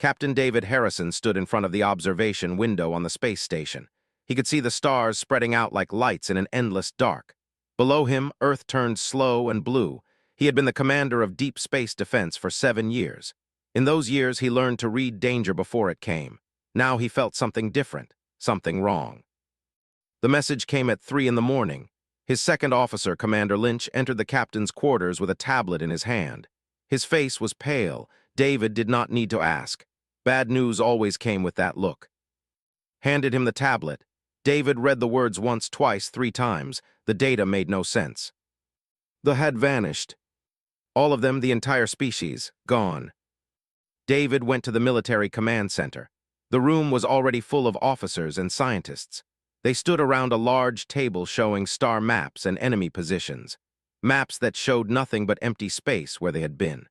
Captain David Harrison stood in front of the observation window on the space station. He could see the stars spreading out like lights in an endless dark. Below him, Earth turned slow and blue. He had been the commander of deep space defense for 7 years. In those years, he learned to read danger before it came. Now he felt something different, something wrong. The message came at 3 in the morning. His second officer, Commander Lynch, entered the captain's quarters with a tablet in his hand. His face was pale. David did not need to ask. Bad news always came with that look. Handed him the tablet. David read the words once, twice, 3 times. The data made no sense. The had vanished. All of them, the entire species, gone. David went to the military command center. The room was already full of officers and scientists. They stood around a large table showing star maps and enemy positions, maps that showed nothing but empty space where they had been.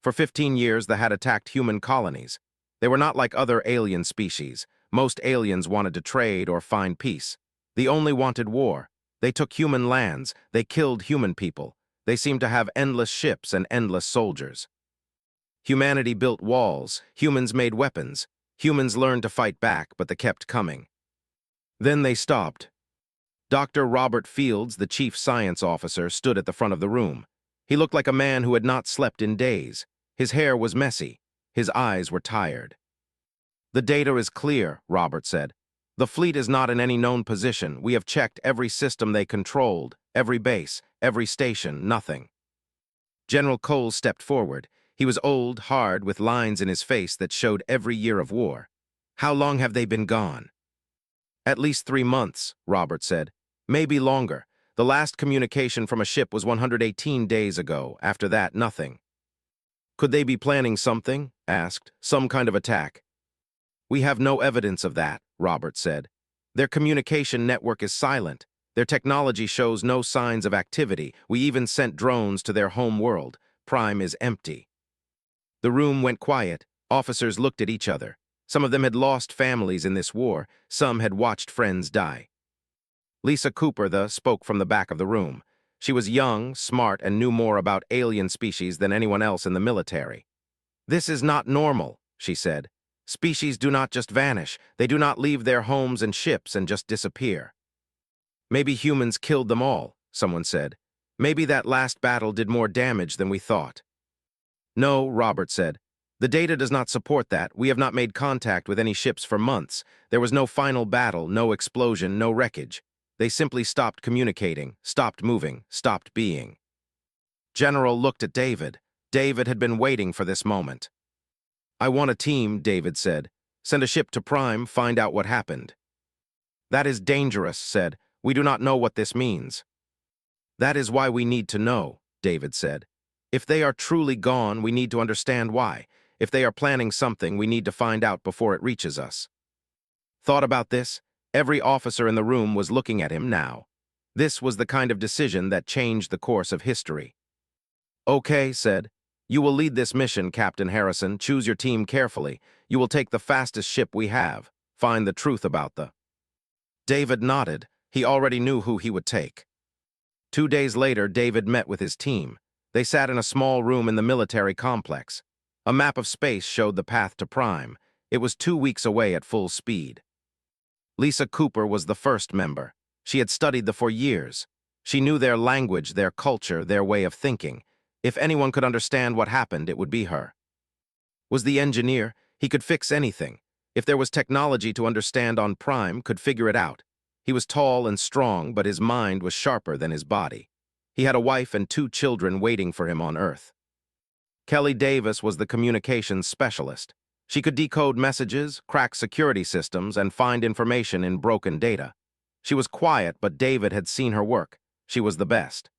For 15 years, the had attacked human colonies. They were not like other alien species. Most aliens wanted to trade or find peace. The only wanted war. They took human lands. They killed human people. They seemed to have endless ships and endless soldiers. Humanity built walls. Humans made weapons. Humans learned to fight back, but they kept coming. Then they stopped. Dr. Robert Fields, the chief science officer, stood at the front of the room. He looked like a man who had not slept in days. His hair was messy. His eyes were tired. "The data is clear," Robert said. "The fleet is not in any known position. We have checked every system they controlled, every base, every station, nothing." General Cole stepped forward. He was old, hard, with lines in his face that showed every year of war. "How long have they been gone?" "At least 3 months," Robert said. "Maybe longer. The last communication from a ship was 118 days ago. After that, nothing." "Could they be planning something?" asked. "Some kind of attack?" "We have no evidence of that," Robert said. "Their communication network is silent. Their technology shows no signs of activity. We even sent drones to their home world. Prime is empty." The room went quiet. Officers looked at each other. Some of them had lost families in this war. Some had watched friends die. Lisa Cooper spoke from the back of the room. She was young, smart, and knew more about alien species than anyone else in the military. "This is not normal," she said. "Species do not just vanish. They do not leave their homes and ships and just disappear." "Maybe humans killed them all," someone said. "Maybe that last battle did more damage than we thought." "No," Robert said. "The data does not support that. We have not made contact with any ships for months. There was no final battle, no explosion, no wreckage. They simply stopped communicating, stopped moving, stopped being." General looked at David. David had been waiting for this moment. "I want a team," David said. "Send a ship to Prime, find out what happened." "That is dangerous," said. "We do not know what this means." "That is why we need to know," David said. "If they are truly gone, we need to understand why. If they are planning something, we need to find out before it reaches us." Thought about this? Every officer in the room was looking at him now. This was the kind of decision that changed the course of history. "Okay," said. "You will lead this mission, Captain Harrison. Choose your team carefully. You will take the fastest ship we have. Find the truth about the—" David nodded. He already knew who he would take. 2 days later, David met with his team. They sat in a small room in the military complex. A map of space showed the path to Prime. It was 2 weeks away at full speed. Lisa Cooper was the first member. She had studied them for years. She knew their language, their culture, their way of thinking. If anyone could understand what happened, it would be her. Was the engineer. He could fix anything. If there was technology to understand on Prime, could figure it out. He was tall and strong, but his mind was sharper than his body. He had a wife and 2 children waiting for him on Earth. Kelly Davis was the communications specialist. She could decode messages, crack security systems, and find information in broken data. She was quiet, but David had seen her work. She was the best.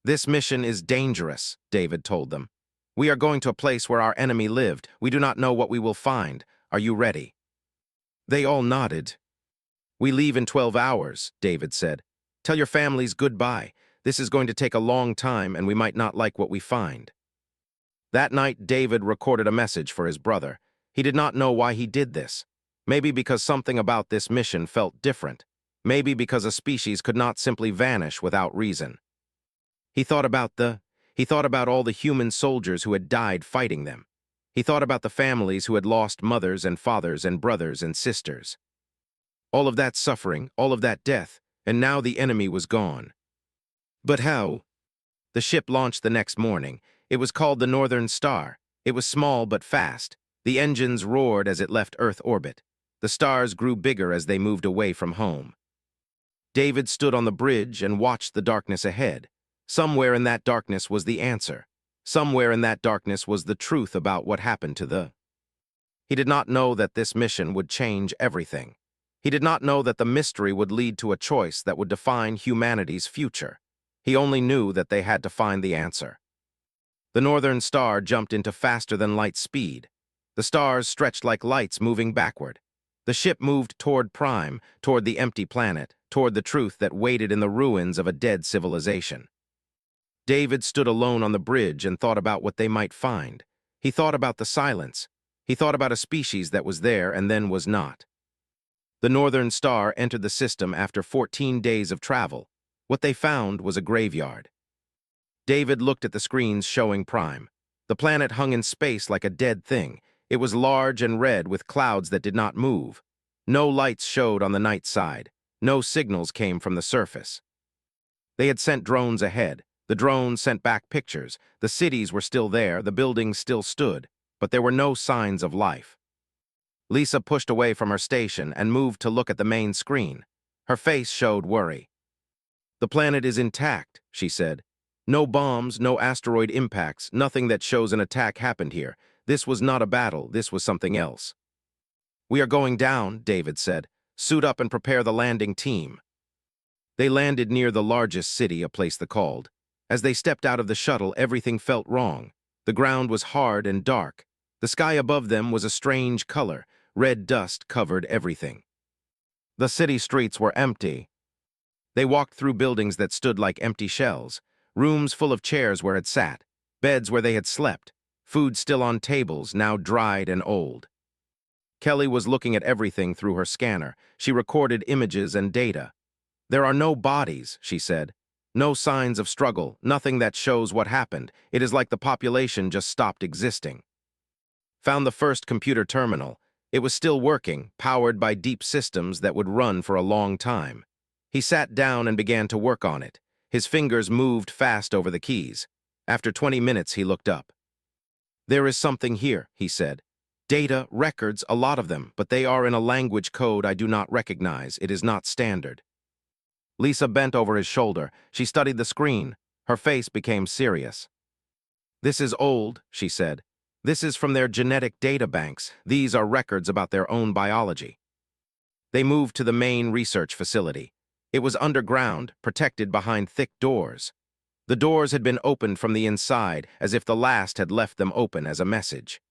"This mission is dangerous," David told them. "We are going to a place where our enemy lived. We do not know what we will find. Are you ready?" They all nodded. "We leave in 12 hours, David said. "Tell your families goodbye. This is going to take a long time, and we might not like what we find." That night, David recorded a message for his brother. He did not know why he did this. Maybe because something about this mission felt different. Maybe because a species could not simply vanish without reason. He thought about all the human soldiers who had died fighting them. He thought about the families who had lost mothers and fathers and brothers and sisters. All of that suffering, all of that death, and now the enemy was gone. But how? The ship launched the next morning. It was called the Northern Star. It was small but fast. The engines roared as it left Earth orbit. The stars grew bigger as they moved away from home. David stood on the bridge and watched the darkness ahead. Somewhere in that darkness was the answer. Somewhere in that darkness was the truth about what happened to the... He did not know that this mission would change everything. He did not know that the mystery would lead to a choice that would define humanity's future. He only knew that they had to find the answer. The Northern Star jumped into faster-than-light speed. The stars stretched like lights moving backward. The ship moved toward Prime, toward the empty planet, toward the truth that waited in the ruins of a dead civilization. David stood alone on the bridge and thought about what they might find. He thought about the silence. He thought about a species that was there and then was not. The Northern Star entered the system after 14 days of travel. What they found was a graveyard. David looked at the screens showing Prime. The planet hung in space like a dead thing. It was large and red with clouds that did not move. No lights showed on the night side. No signals came from the surface. They had sent drones ahead. The drones sent back pictures. The cities were still there, the buildings still stood, but there were no signs of life. Lisa pushed away from her station and moved to look at the main screen. Her face showed worry. "The planet is intact," she said. "No bombs, no asteroid impacts, nothing that shows an attack happened here. This was not a battle, this was something else." "We are going down," David said. "Suit up and prepare the landing team." They landed near the largest city, a place they called. As they stepped out of the shuttle, everything felt wrong. The ground was hard and dark. The sky above them was a strange color. Red dust covered everything. The city streets were empty. They walked through buildings that stood like empty shells, rooms full of chairs where it sat, beds where they had slept, food still on tables, now dried and old. Kelly was looking at everything through her scanner. She recorded images and data. "There are no bodies," she said. "No signs of struggle, nothing that shows what happened. It is like the population just stopped existing." Found the first computer terminal. It was still working, powered by deep systems that would run for a long time. He sat down and began to work on it. His fingers moved fast over the keys. After 20 minutes, he looked up. "There is something here," he said. "Data, records, a lot of them, but they are in a language code I do not recognize. It is not standard." Lisa bent over his shoulder. She studied the screen. Her face became serious. "This is old," she said. "This is from their genetic data banks. These are records about their own biology." They moved to the main research facility. It was underground, protected behind thick doors. The doors had been opened from the inside, as if the last had left them open as a message.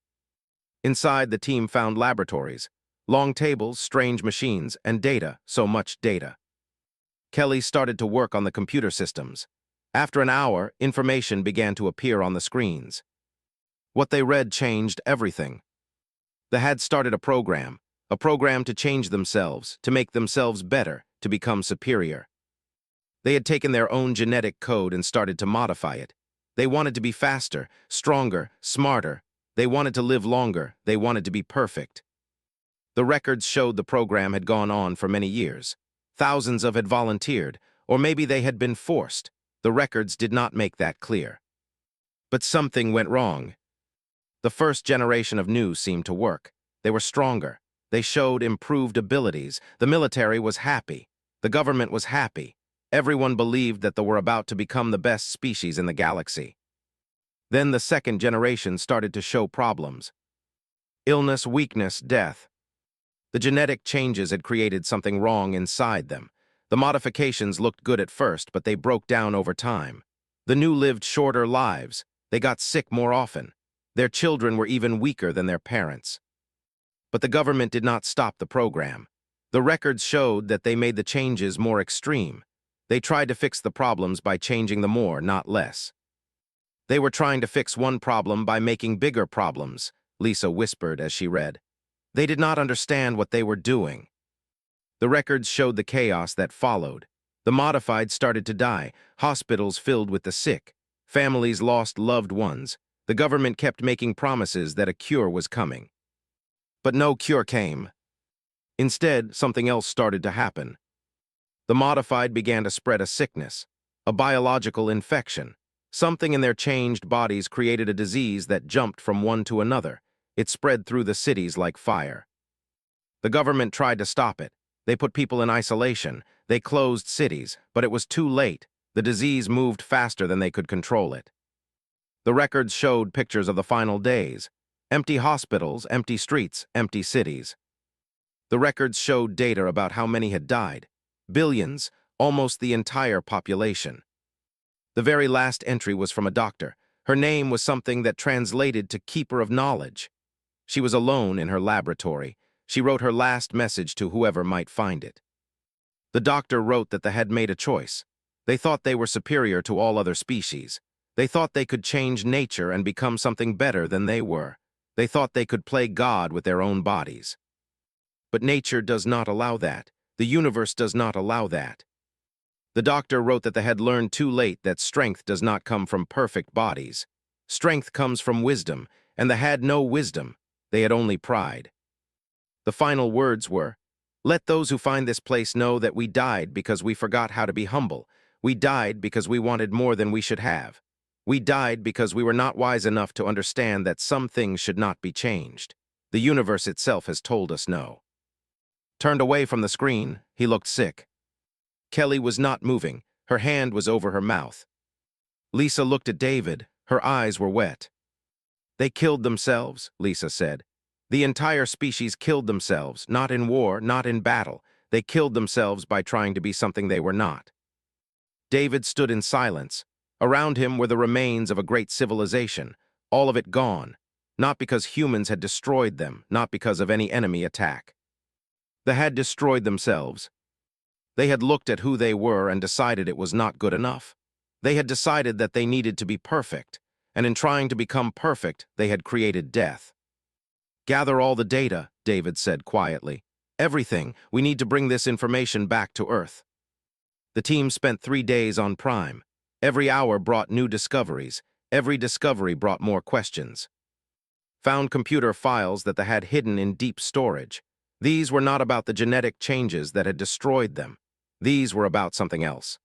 Inside, the team found laboratories, long tables, strange machines, and data, so much data. Kelly started to work on the computer systems. After an hour, information began to appear on the screens. What they read changed everything. They had started a program to change themselves, to make themselves better, to become superior. They had taken their own genetic code and started to modify it. They wanted to be faster, stronger, smarter. They wanted to live longer. They wanted to be perfect. The records showed the program had gone on for many years. Thousands had volunteered, or maybe they had been forced. The records did not make that clear. But something went wrong. The first generation of new seemed to work. They were stronger. They showed improved abilities. The military was happy. The government was happy. Everyone believed that they were about to become the best species in the galaxy. Then the second generation started to show problems. Illness, weakness, death. The genetic changes had created something wrong inside them. The modifications looked good at first, but they broke down over time. The new lived shorter lives. They got sick more often. Their children were even weaker than their parents. But the government did not stop the program. The records showed that they made the changes more extreme. They tried to fix the problems by changing them more, not less. They were trying to fix one problem by making bigger problems, Lisa whispered as she read. They did not understand what they were doing. The records showed the chaos that followed. The modified started to die, hospitals filled with the sick, families lost loved ones. The government kept making promises that a cure was coming. But no cure came. Instead, something else started to happen. The modified began to spread a sickness, a biological infection. Something in their changed bodies created a disease that jumped from one to another. It spread through the cities like fire. The government tried to stop it. They put people in isolation. They closed cities, but it was too late. The disease moved faster than they could control it. The records showed pictures of the final days. Empty hospitals, empty streets, empty cities. The records showed data about how many had died. Billions, almost the entire population. The very last entry was from a doctor. Her name was something that translated to keeper of knowledge. She was alone in her laboratory. She wrote her last message to whoever might find it. The doctor wrote that they had made a choice. They thought they were superior to all other species. They thought they could change nature and become something better than they were. They thought they could play God with their own bodies. But nature does not allow that. The universe does not allow that. The doctor wrote that they had learned too late that strength does not come from perfect bodies. Strength comes from wisdom, and they had no wisdom. They had only pride. The final words were, "Let those who find this place know that we died because we forgot how to be humble. We died because we wanted more than we should have. We died because we were not wise enough to understand that some things should not be changed. The universe itself has told us no." Turned away from the screen, he looked sick. Kelly was not moving. Her hand was over her mouth. Lisa looked at David. Her eyes were wet. "They killed themselves," Lisa said. "The entire species killed themselves, not in war, not in battle. They killed themselves by trying to be something they were not." David stood in silence. Around him were the remains of a great civilization, all of it gone, not because humans had destroyed them, not because of any enemy attack. They had destroyed themselves. They had looked at who they were and decided it was not good enough. They had decided that they needed to be perfect, and in trying to become perfect, they had created death. "Gather all the data," David said quietly. "Everything. We need to bring this information back to Earth." The team spent 3 days on Prime. Every hour brought new discoveries. Every discovery brought more questions. Found computer files that they had hidden in deep storage. These were not about the genetic changes that had destroyed them. These were about something else.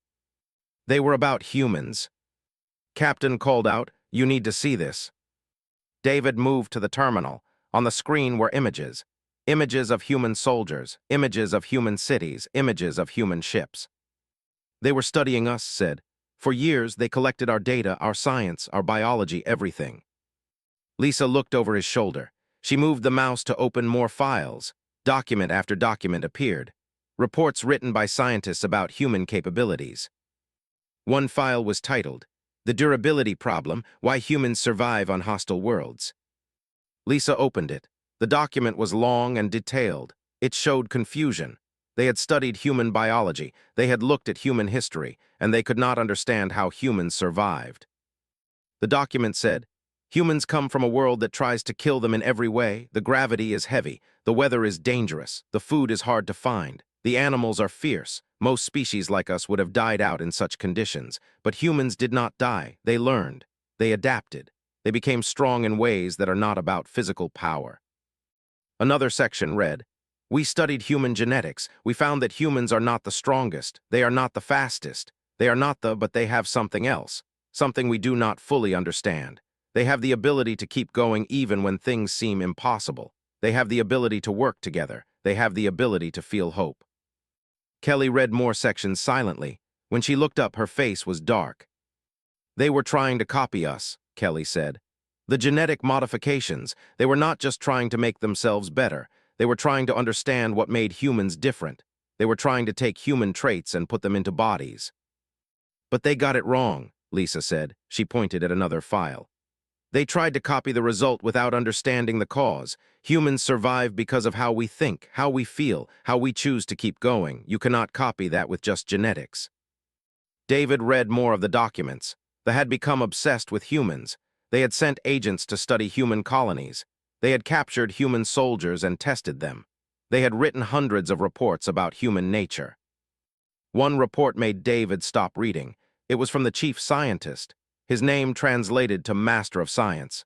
They were about humans. Captain called out, "You need to see this." David moved to the terminal. On the screen were images. Images of human soldiers, images of human cities, images of human ships. "They were studying us," said. "For years, they collected our data, our science, our biology, everything." Lisa looked over his shoulder. She moved the mouse to open more files. Document after document appeared. Reports written by scientists about human capabilities. One file was titled, "The Durability Problem, Why Humans Survive on Hostile Worlds." Lisa opened it. The document was long and detailed. It showed confusion. They had studied human biology, they had looked at human history, and they could not understand how humans survived. The document said, "Humans come from a world that tries to kill them in every way. The gravity is heavy. The weather is dangerous. The food is hard to find. The animals are fierce. Most species like us would have died out in such conditions. But humans did not die. They learned. They adapted. They became strong in ways that are not about physical power." Another section read, "We studied human genetics. We found that humans are not the strongest. They are not the fastest. They are not but they have something else. Something we do not fully understand. They have the ability to keep going even when things seem impossible. They have the ability to work together. They have the ability to feel hope." Kelly read more sections silently. When she looked up, her face was dark. "They were trying to copy us," Kelly said. "The genetic modifications, they were not just trying to make themselves better. They were trying to understand what made humans different. They were trying to take human traits and put them into bodies." "But they got it wrong," Lisa said. She pointed at another file. "They tried to copy the result without understanding the cause. Humans survive because of how we think, how we feel, how we choose to keep going. You cannot copy that with just genetics." David read more of the documents. They had become obsessed with humans. They had sent agents to study human colonies. They had captured human soldiers and tested them. They had written hundreds of reports about human nature. One report made David stop reading. It was from the chief scientist. his name translated to Master of Science.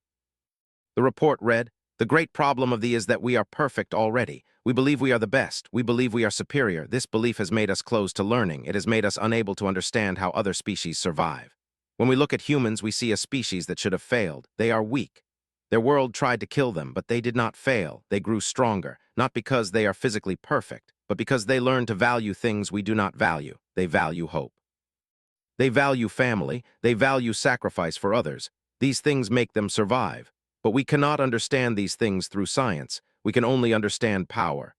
The report read, "The great problem of thee is that we are perfect already. We believe we are the best. We believe we are superior. This belief has made us closed to learning. It has made us unable to understand how other species survive. When we look at humans, we see a species that should have failed. They are weak. Their world tried to kill them, but they did not fail. They grew stronger, not because they are physically perfect, but because they learned to value things we do not value. They value hope. They value family. They value sacrifice for others. These things make them survive. But we cannot understand these things through science. We can only understand power."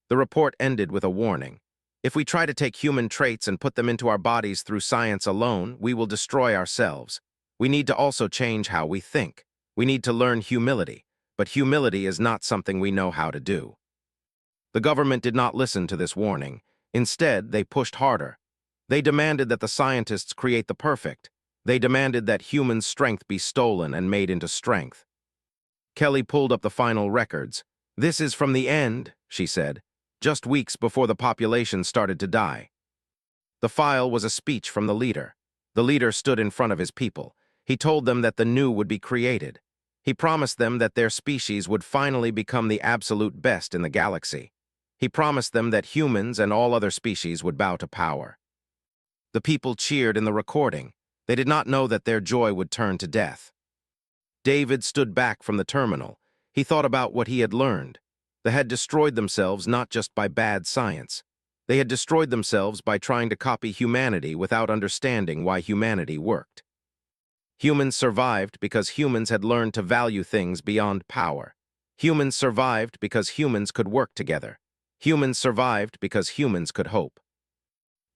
The report ended with a warning. If we try to take human traits and put them into our bodies through science alone, we will destroy ourselves. We need to also change how we think. We need to learn humility, but humility is not something we know how to do. The government did not listen to this warning. Instead, they pushed harder. They demanded that the scientists create the perfect. They demanded that human strength be stolen and made into strength. Kelly pulled up the final records. "This is from the end," she said, "just weeks before the population started to die." The file was a speech from the leader. The leader stood in front of his people. He told them that the new would be created. He promised them that their species would finally become the absolute best in the galaxy. He promised them that humans and all other species would bow to power. The people cheered in the recording. They did not know that their joy would turn to death. David stood back from the terminal. He thought about what he had learned. They had destroyed themselves not just by bad science. They had destroyed themselves by trying to copy humanity without understanding why humanity worked. Humans survived because humans had learned to value things beyond power. Humans survived because humans could work together. Humans survived because humans could hope.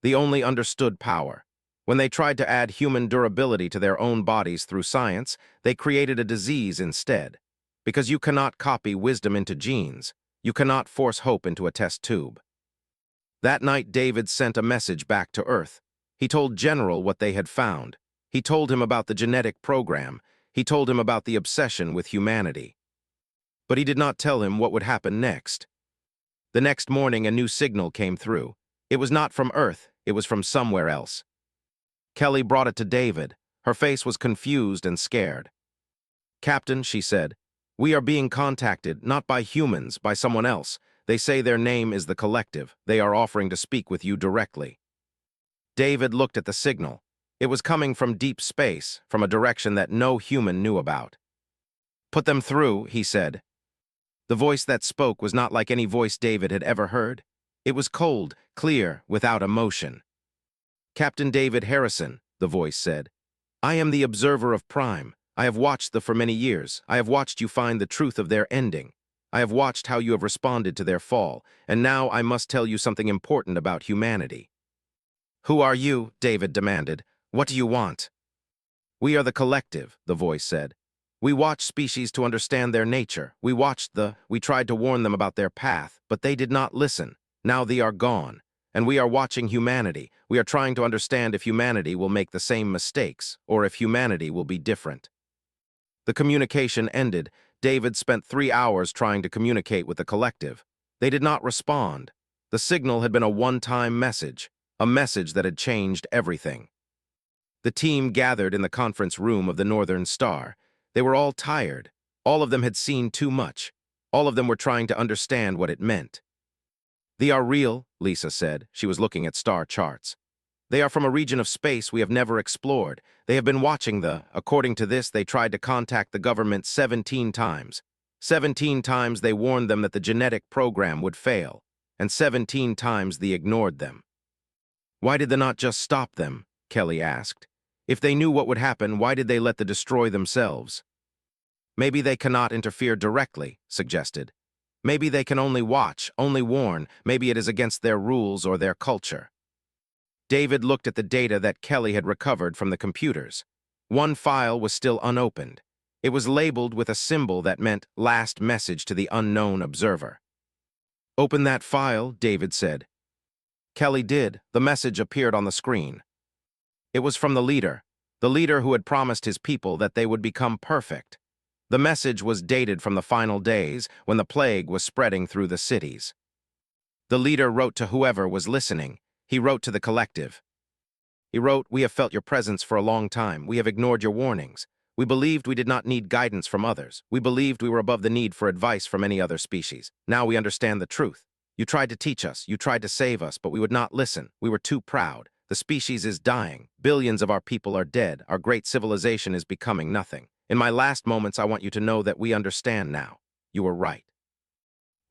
They only understood power. When they tried to add human durability to their own bodies through science, they created a disease instead. Because you cannot copy wisdom into genes, you cannot force hope into a test tube. That night, David sent a message back to Earth. He told General what they had found. He told him about the genetic program. He told him about the obsession with humanity. But he did not tell him what would happen next. The next morning, a new signal came through. It was not from Earth, it was from somewhere else. Kelly brought it to David. Her face was confused and scared. "Captain," she said, "we are being contacted, not by humans, by someone else. They say their name is the Collective. They are offering to speak with you directly." David looked at the signal. It was coming from deep space, from a direction that no human knew about. "Put them through," he said. The voice that spoke was not like any voice David had ever heard. It was cold, clear, without emotion. "Captain David Harrison," the voice said. "I am the observer of Prime. I have watched them for many years. I have watched you find the truth of their ending. I have watched how you have responded to their fall, and now I must tell you something important about humanity." "Who are you?" David demanded. "What do you want?" "We are the Collective," the voice said. "We watch species to understand their nature. We tried to warn them about their path, but they did not listen. Now they are gone. And we are watching humanity. We are trying to understand if humanity will make the same mistakes, or if humanity will be different." The communication ended. David spent 3 hours trying to communicate with the Collective. They did not respond. The signal had been a one-time message, a message that had changed everything. The team gathered in the conference room of the Northern Star. They were all tired. All of them had seen too much. All of them were trying to understand what it meant. "They are real," Lisa said. She was looking at star charts. "They are from a region of space we have never explored. They have been watching according to this, they tried to contact the government 17 times. 17 times they warned them that the genetic program would fail, and 17 times they ignored them." "Why did they not just stop them?" Kelly asked. "If they knew what would happen, why did they let them destroy themselves?" "Maybe they cannot interfere directly," suggested. "Maybe they can only watch, only warn. Maybe it is against their rules or their culture." David looked at the data that Kelly had recovered from the computers. One file was still unopened. It was labeled with a symbol that meant "Last Message to the Unknown Observer." "Open that file," David said. Kelly did. The message appeared on the screen. It was from the leader who had promised his people that they would become perfect. The message was dated from the final days when the plague was spreading through the cities. The leader wrote to whoever was listening. He wrote to the Collective. He wrote, "We have felt your presence for a long time. We have ignored your warnings. We believed we did not need guidance from others. We believed we were above the need for advice from any other species. Now we understand the truth. You tried to teach us, you tried to save us, but we would not listen. We were too proud. The species is dying. Billions of our people are dead. Our great civilization is becoming nothing. In my last moments, I want you to know that we understand now. You were right.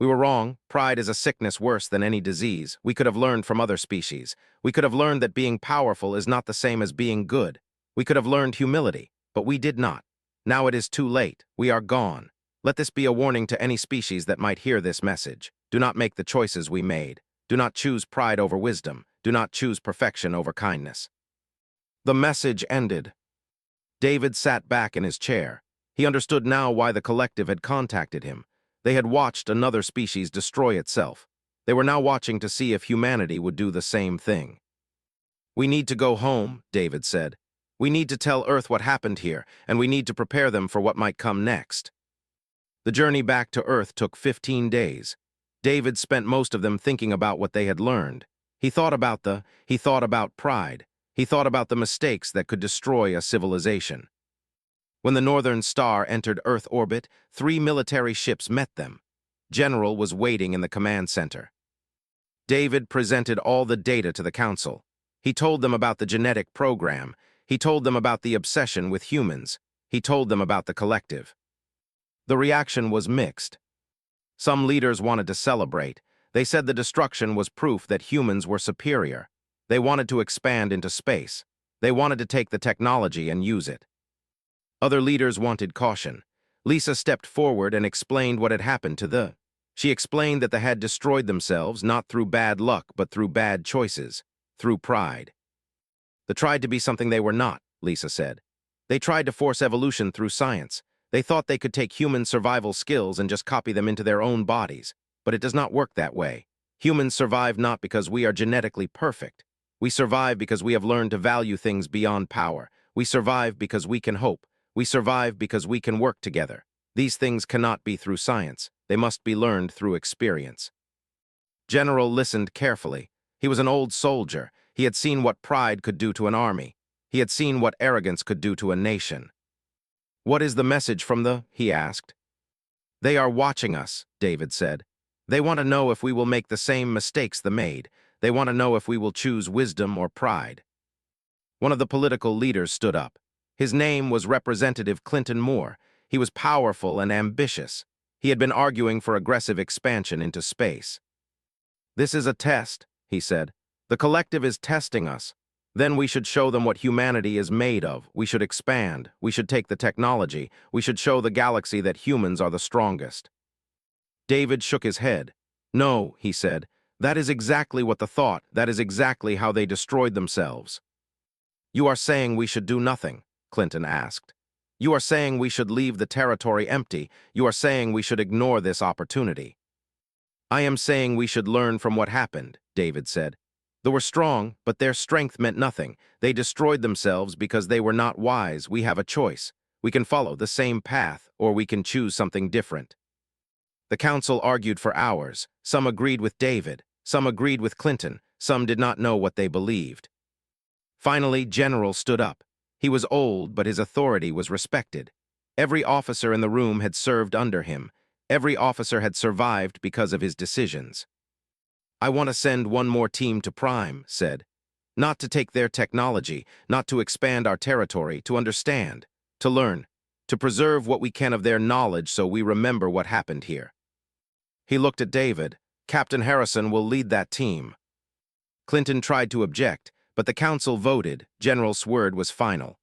We were wrong. Pride is a sickness worse than any disease. We could have learned from other species. We could have learned that being powerful is not the same as being good. We could have learned humility, but we did not. Now it is too late. We are gone. Let this be a warning to any species that might hear this message. Do not make the choices we made. Do not choose pride over wisdom. Do not choose perfection over kindness." The message ended. David sat back in his chair. He understood now why the collective had contacted him. They had watched another species destroy itself. They were now watching to see if humanity would do the same thing. "We need to go home," David said. "We need to tell Earth what happened here, and we need to prepare them for what might come next." The journey back to Earth took 15 days. David spent most of them thinking about what they had learned. He thought about pride. He thought about the mistakes that could destroy a civilization. When the Northern Star entered Earth orbit, 3 military ships met them. General was waiting in the command center. David presented all the data to the council. He told them about the genetic program. He told them about the obsession with humans. He told them about the collective. The reaction was mixed. Some leaders wanted to celebrate. They said the destruction was proof that humans were superior. They wanted to expand into space. They wanted to take the technology and use it. Other leaders wanted caution. Lisa stepped forward and explained what had happened to the. She explained that they had destroyed themselves not through bad luck but through bad choices, through pride. They tried to be something they were not, Lisa said. They tried to force evolution through science. They thought they could take human survival skills and just copy them into their own bodies. But it does not work that way. Humans survive not because we are genetically perfect. We survive because we have learned to value things beyond power. We survive because we can hope. We survive because we can work together. These things cannot be through science. They must be learned through experience. General listened carefully. He was an old soldier. He had seen what pride could do to an army. He had seen what arrogance could do to a nation. "What is the message from the?" he asked. "They are watching us," David said. "They want to know if we will make the same mistakes they made. They want to know if we will choose wisdom or pride." One of the political leaders stood up. His name was Representative Clinton Moore. He was powerful and ambitious. He had been arguing for aggressive expansion into space. "This is a test," he said. "The collective is testing us. Then we should show them what humanity is made of. We should expand. We should take the technology. We should show the galaxy that humans are the strongest." David shook his head. "No," he said. "That is exactly what the thought. That is exactly how they destroyed themselves." "You are saying we should do nothing?" Clinton asked. "You are saying we should leave the territory empty. You are saying we should ignore this opportunity." "I am saying we should learn from what happened," David said. "They were strong, but their strength meant nothing. They destroyed themselves because they were not wise. We have a choice. We can follow the same path, or we can choose something different." The council argued for hours. Some agreed with David. Some agreed with Clinton. Some did not know what they believed. Finally, General stood up. He was old, but his authority was respected. Every officer in the room had served under him. Every officer had survived because of his decisions. "I want to send one more team to Prime," said. "Not to take their technology, not to expand our territory, to understand, to learn, to preserve what we can of their knowledge so we remember what happened here." He looked at David. "Captain Harrison will lead that team." Clinton tried to object, but the council voted. General's word was final.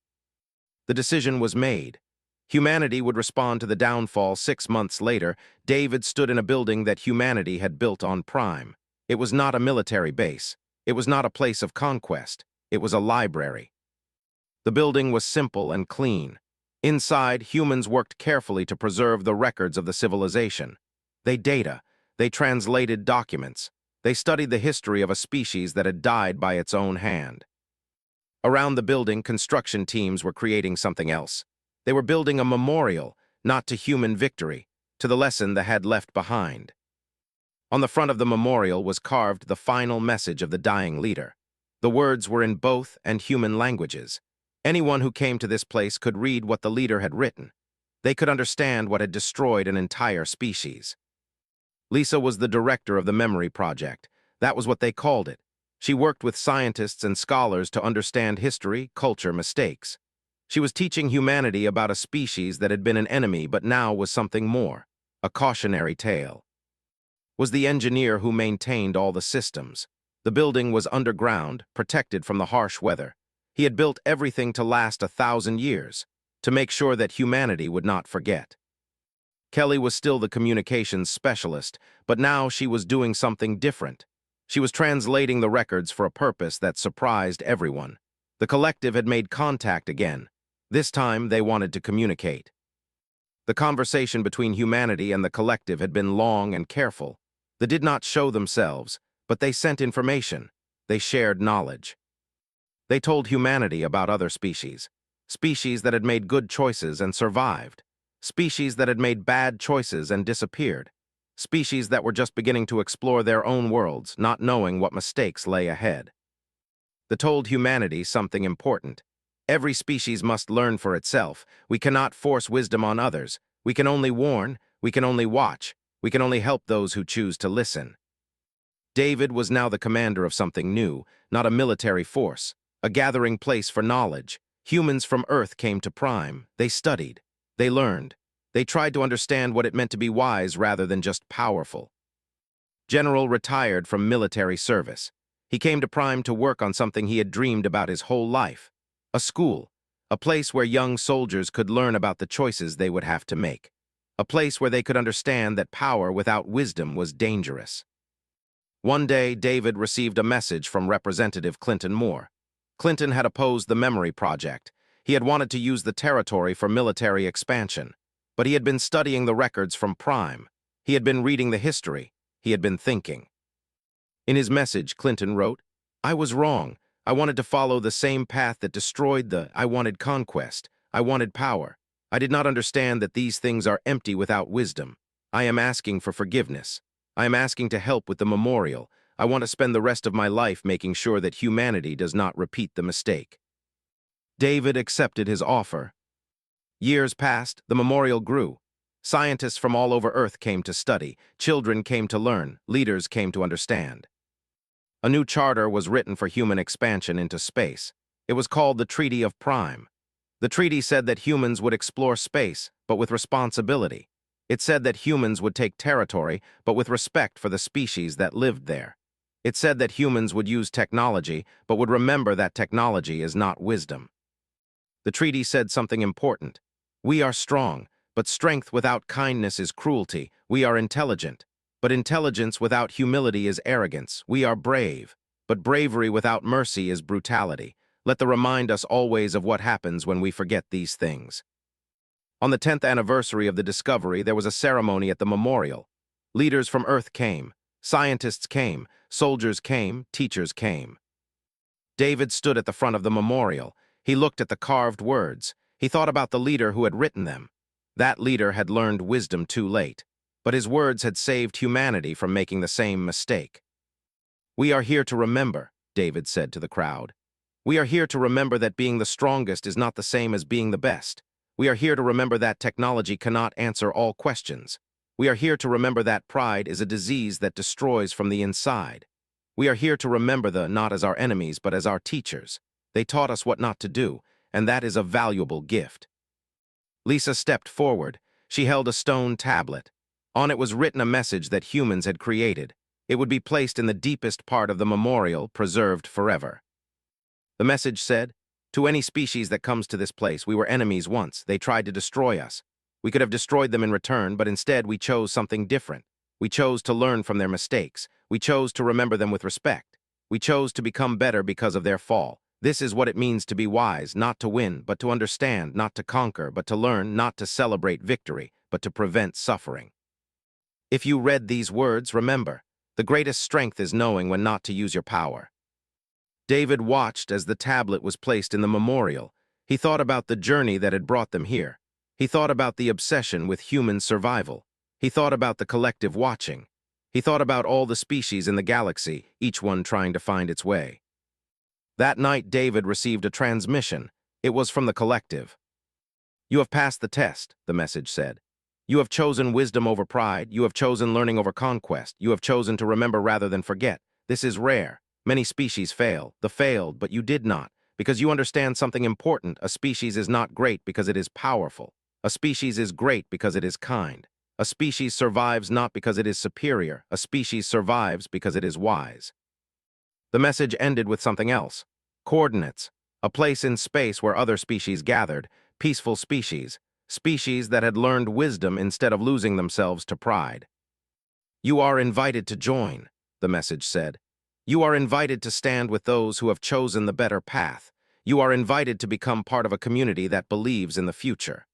The decision was made. Humanity would respond to the downfall 6 months later. David stood in a building that humanity had built on Prime. It was not a military base. It was not a place of conquest. It was a library. The building was simple and clean. Inside, humans worked carefully to preserve the records of the civilization. They translated documents. They studied the history of a species that had died by its own hand. Around the building, construction teams were creating something else. They were building a memorial, not to human victory, to the lesson they had left behind. On the front of the memorial was carved the final message of the dying leader. The words were in both and human languages. Anyone who came to this place could read what the leader had written. They could understand what had destroyed an entire species. Lisa was the director of the Memory Project. That was what they called it. She worked with scientists and scholars to understand history, culture, mistakes. She was teaching humanity about a species that had been an enemy but now was something more, a cautionary tale. Was the engineer who maintained all the systems. The building was underground, protected from the harsh weather. He had built everything to last 1,000 years, to make sure that humanity would not forget. Kelly was still the communications specialist, but now she was doing something different. She was translating the records for a purpose that surprised everyone. The collective had made contact again. This time, they wanted to communicate. The conversation between humanity and the collective had been long and careful. They did not show themselves, but they sent information. They shared knowledge. They told humanity about other species, species that had made good choices and survived, species that had made bad choices and disappeared, species that were just beginning to explore their own worlds, not knowing what mistakes lay ahead. They told humanity something important. Every species must learn for itself. We cannot force wisdom on others. We can only warn, we can only watch, we can only help those who choose to listen. David was now the commander of something new, not a military force, a gathering place for knowledge. Humans from Earth came to Prime. They studied. They learned. They tried to understand what it meant to be wise rather than just powerful. General retired from military service. He came to Prime to work on something he had dreamed about his whole life. A school. A place where young soldiers could learn about the choices they would have to make. A place where they could understand that power without wisdom was dangerous. One day, David received a message from Representative Clinton Moore. Clinton had opposed the Memory Project. He had wanted to use the territory for military expansion. But he had been studying the records from Prime. He had been reading the history. He had been thinking. In his message, Clinton wrote, "I was wrong. I wanted to follow the same path that destroyed I wanted conquest. I wanted power. I did not understand that these things are empty without wisdom. I am asking for forgiveness. I am asking to help with the memorial. I want to spend the rest of my life making sure that humanity does not repeat the mistake." David accepted his offer. Years passed, the memorial grew. Scientists from all over Earth came to study, children came to learn, leaders came to understand. A new charter was written for human expansion into space. It was called the Treaty of Prime. The treaty said that humans would explore space, but with responsibility. It said that humans would take territory, but with respect for the species that lived there. It said that humans would use technology, but would remember that technology is not wisdom. The treaty said something important. We are strong, but strength without kindness is cruelty. We are intelligent, but intelligence without humility is arrogance. We are brave, but bravery without mercy is brutality. Let them remind us always of what happens when we forget these things. On the 10th anniversary of the discovery, there was a ceremony at the memorial. Leaders from Earth came, scientists came, soldiers came, teachers came. David stood at the front of the memorial. He looked at the carved words. He thought about the leader who had written them. That leader had learned wisdom too late, but his words had saved humanity from making the same mistake. "We are here to remember," David said to the crowd. "We are here to remember that being the strongest is not the same as being the best. We are here to remember that technology cannot answer all questions. We are here to remember that pride is a disease that destroys from the inside. We are here to remember not as our enemies but as our teachers. They taught us what not to do, and that is a valuable gift." Lisa stepped forward. She held a stone tablet. On it was written a message that humans had created. It would be placed in the deepest part of the memorial, preserved forever. The message said, "To any species that comes to this place, we were enemies once. They tried to destroy us. We could have destroyed them in return, but instead we chose something different. We chose to learn from their mistakes. We chose to remember them with respect. We chose to become better because of their fall. This is what it means to be wise, not to win, but to understand, not to conquer, but to learn, not to celebrate victory, but to prevent suffering." If you read these words, remember, the greatest strength is knowing when not to use your power. David watched as the tablet was placed in the memorial. He thought about the journey that had brought them here. He thought about the obsession with human survival. He thought about the collective watching. He thought about all the species in the galaxy, each one trying to find its way. That night, David received a transmission. It was from the collective. "You have passed the test," the message said. "You have chosen wisdom over pride. You have chosen learning over conquest. You have chosen to remember rather than forget. This is rare. Many species fail. The failed, but you did not. Because you understand something important. A species is not great because it is powerful. A species is great because it is kind. A species survives not because it is superior. A species survives because it is wise." The message ended with something else. Coordinates. A place in space where other species gathered. Peaceful species. Species that had learned wisdom instead of losing themselves to pride. "You are invited to join," the message said. "You are invited to stand with those who have chosen the better path. You are invited to become part of a community that believes in the future."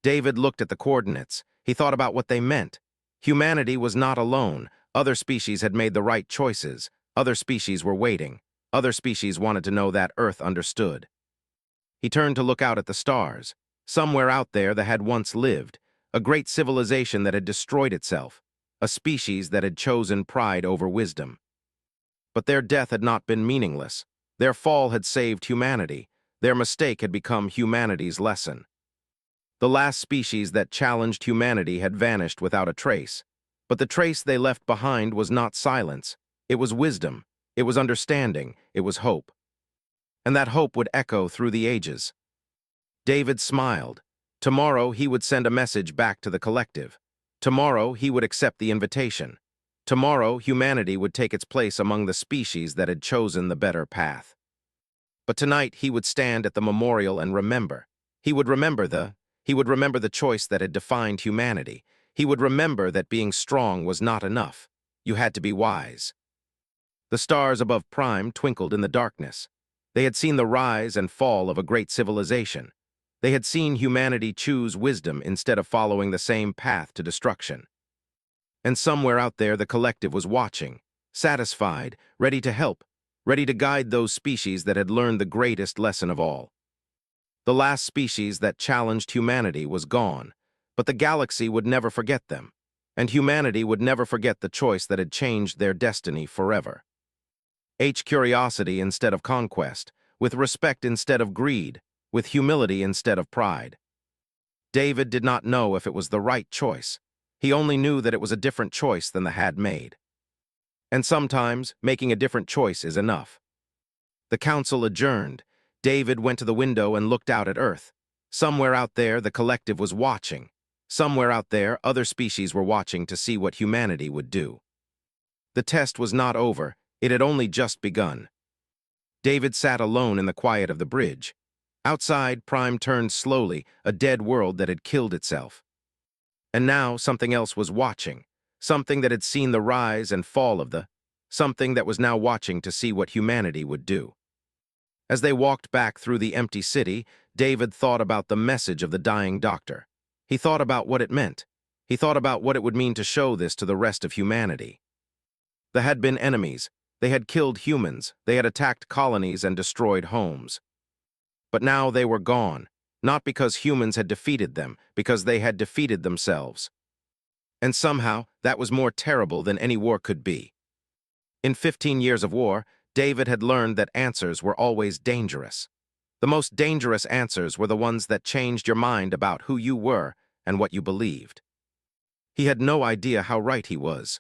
David looked at the coordinates. He thought about what they meant. Humanity was not alone. Other species had made the right choices. Other species were waiting. Other species wanted to know that Earth understood. He turned to look out at the stars. Somewhere out there that had once lived, a great civilization that had destroyed itself, a species that had chosen pride over wisdom. But their death had not been meaningless. Their fall had saved humanity. Their mistake had become humanity's lesson. The last species that challenged humanity had vanished without a trace. But the trace they left behind was not silence. It was wisdom. It was understanding. It was hope. And that hope would echo through the ages. David smiled. Tomorrow he would send a message back to the collective. Tomorrow he would accept the invitation. Tomorrow humanity would take its place among the species that had chosen the better path. But tonight he would stand at the memorial and remember. He would remember the choice that had defined humanity. He would remember that being strong was not enough. You had to be wise. The stars above Prime twinkled in the darkness. They had seen the rise and fall of a great civilization. They had seen humanity choose wisdom instead of following the same path to destruction. And somewhere out there the collective was watching, satisfied, ready to help, ready to guide those species that had learned the greatest lesson of all. The last species that challenged humanity was gone, but the galaxy would never forget them, and humanity would never forget the choice that had changed their destiny forever. Curiosity instead of conquest, with respect instead of greed, with humility instead of pride. David did not know if it was the right choice. He only knew that it was a different choice than the had made. And sometimes, making a different choice is enough. The council adjourned. David went to the window and looked out at Earth. Somewhere out there, the collective was watching. Somewhere out there, other species were watching to see what humanity would do. The test was not over. It had only just begun. David sat alone in the quiet of the bridge. Outside, Prime turned slowly, a dead world that had killed itself. And now something else was watching, something that had seen the rise and fall of something that was now watching to see what humanity would do. As they walked back through the empty city, David thought about the message of the dying doctor. He thought about what it meant. He thought about what it would mean to show this to the rest of humanity. There had been enemies. They had killed humans. They had attacked colonies and destroyed homes. But now they were gone, not because humans had defeated them, because they had defeated themselves. And somehow, that was more terrible than any war could be. In 15 years of war, David had learned that answers were always dangerous. The most dangerous answers were the ones that changed your mind about who you were and what you believed. He had no idea how right he was.